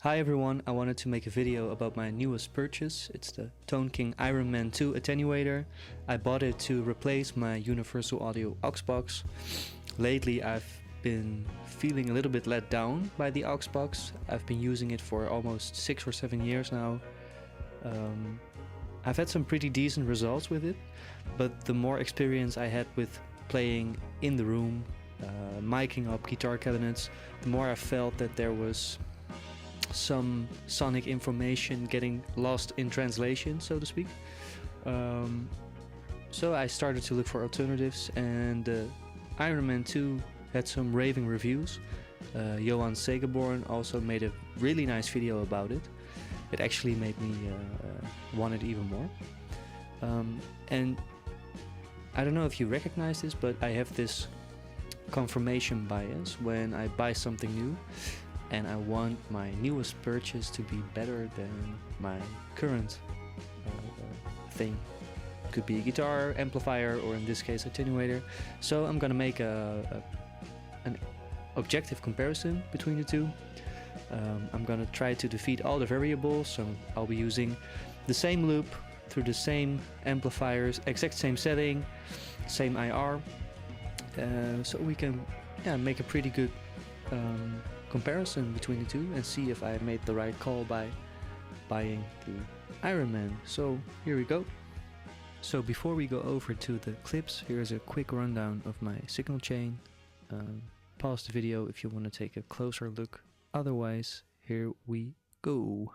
Hi everyone, I wanted to make a video about my newest purchase. It's the Tone King Iron Man 2 attenuator. I bought it to replace my Universal Audio aux box. Lately I've been feeling a little bit let down by the aux box. I've been using it for almost 6 or 7 years now. I've had some pretty decent results with it, but the more experience I had with playing in the room, miking up guitar cabinets, the more I felt that there was some sonic information getting lost in translation, so to speak. So I started to look for alternatives, and Iron Man 2 had some raving reviews. Johan Segeborn also made a really nice video about it. It actually made me want it even more. And I don't know if you recognize this, but I have this confirmation bias when I buy something new, and I want my newest purchase to be better than my current thing. Could be a guitar, amplifier, or in this case attenuator. So I'm gonna make an objective comparison between the two. I'm gonna try to defeat all the variables, so I'll be using the same loop through the same amplifiers, exact same setting, same IR, so we can make a pretty good comparison between the two and see if I made the right call by buying the Iron Man. So here we go. So before we go over to the clips, here's a quick rundown of my signal chain. Pause the video if you want to take a closer look. Otherwise, here we go.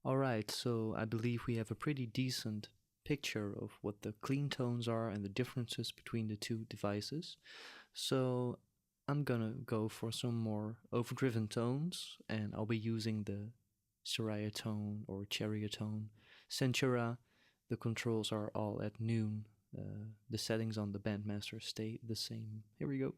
Alright, so I believe we have a pretty decent picture of what the clean tones are and the differences between the two devices. So I'm gonna go for some more overdriven tones, and I'll be using the Soraya tone or Chariot tone. Centura, the controls are all at noon. The settings on the Bandmaster stay the same. Here we go.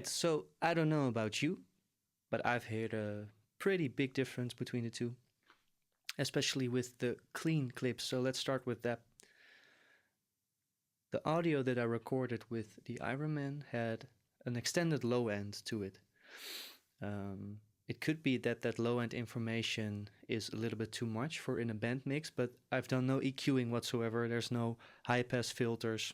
Alright, so I don't know about you, but I've heard a pretty big difference between the two, especially with the clean clips. So let's start with that. The audio that I recorded with the Ironman had an extended low end to it. It could be that that low end information is a little bit too much for in a band mix, but I've done no EQing whatsoever. There's no high pass filters,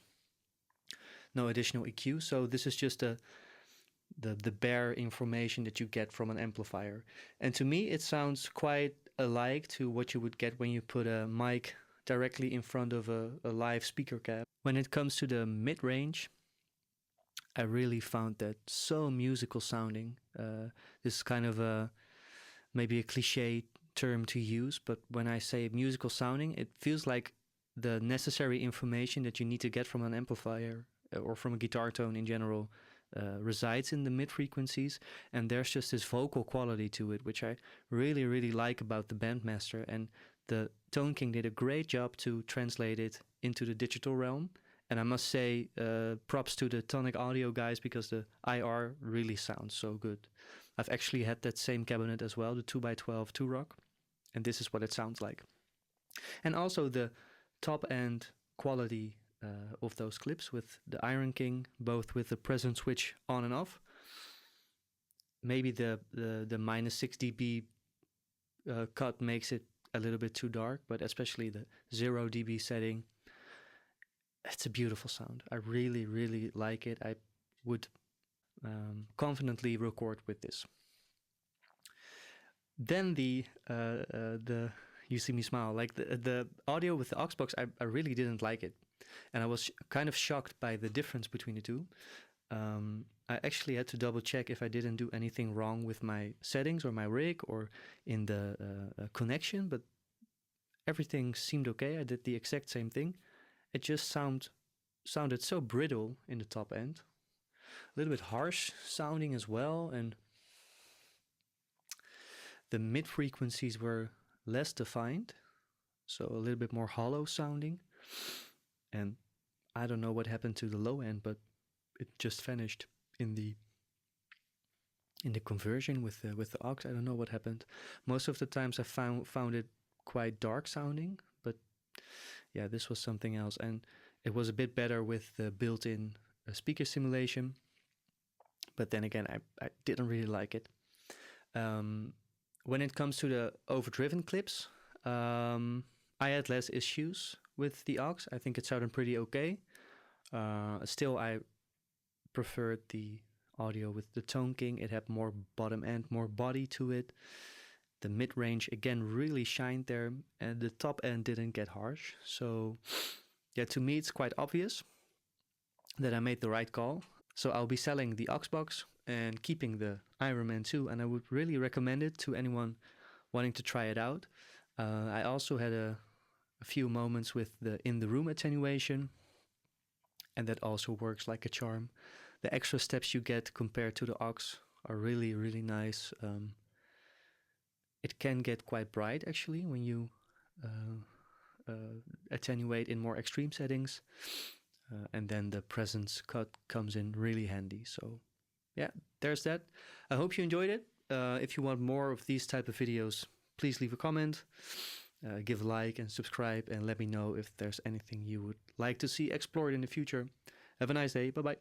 no additional EQ. So this is just the bare information that you get from an amplifier. And to me, it sounds quite alike to what you would get when you put a mic directly in front of a live speaker cab. When it comes to the mid-range, I really found that so musical sounding. This is kind of maybe a cliche term to use, but when I say musical sounding, it feels like the necessary information that you need to get from an amplifier or from a guitar tone in general resides in the mid frequencies, and there's just this vocal quality to it, which I really, really like about the Bandmaster. And the Tone King did a great job to translate it into the digital realm. And I must say, props to the Tonic Audio guys, because the IR really sounds so good. I've actually had that same cabinet as well, the 2x12 2-Rock, and this is what it sounds like. And also the top end quality of those clips with the Iron King, both with the present switch on and off. Maybe the minus 6 dB cut makes it a little bit too dark, but especially the 0 dB setting, it's a beautiful sound. I really, really like it. I would confidently record with this. Then the you see me smile, like the audio with the aux box, I really didn't like it. And I was kind of shocked by the difference between the two. I actually had to double check if I didn't do anything wrong with my settings or my rig or in the connection, but everything seemed okay. I did the exact same thing. It just sounded so brittle in the top end, a little bit harsh sounding as well, and the mid frequencies were less defined, so a little bit more hollow sounding. And I don't know what happened to the low end, but it just vanished in the conversion with the aux. I don't know what happened. Most of the times I found it quite dark sounding, but yeah, this was something else. And it was a bit better with the built-in speaker simulation, but then again, I didn't really like it. When it comes to the overdriven clips, I had less issues with the aux. I think it sounded pretty okay. Still, I preferred the audio with the Tone King. It had more bottom end, more body to it. The mid-range, again, really shined there, and the top end didn't get harsh. So, yeah, to me, it's quite obvious that I made the right call. So I'll be selling the aux box and keeping the Ironman 2, and I would really recommend it to anyone wanting to try it out. I also had a few moments with the in-the-room attenuation, and that also works like a charm. The extra steps you get compared to the aux are really, really nice. It can get quite bright, actually, when you attenuate in more extreme settings. And then the presence cut comes in really handy. So yeah, there's that. I hope you enjoyed it. If you want more of these type of videos, please leave a comment, give a like and subscribe, and let me know if there's anything you would like to see explored in the future. Have a nice day. Bye-bye.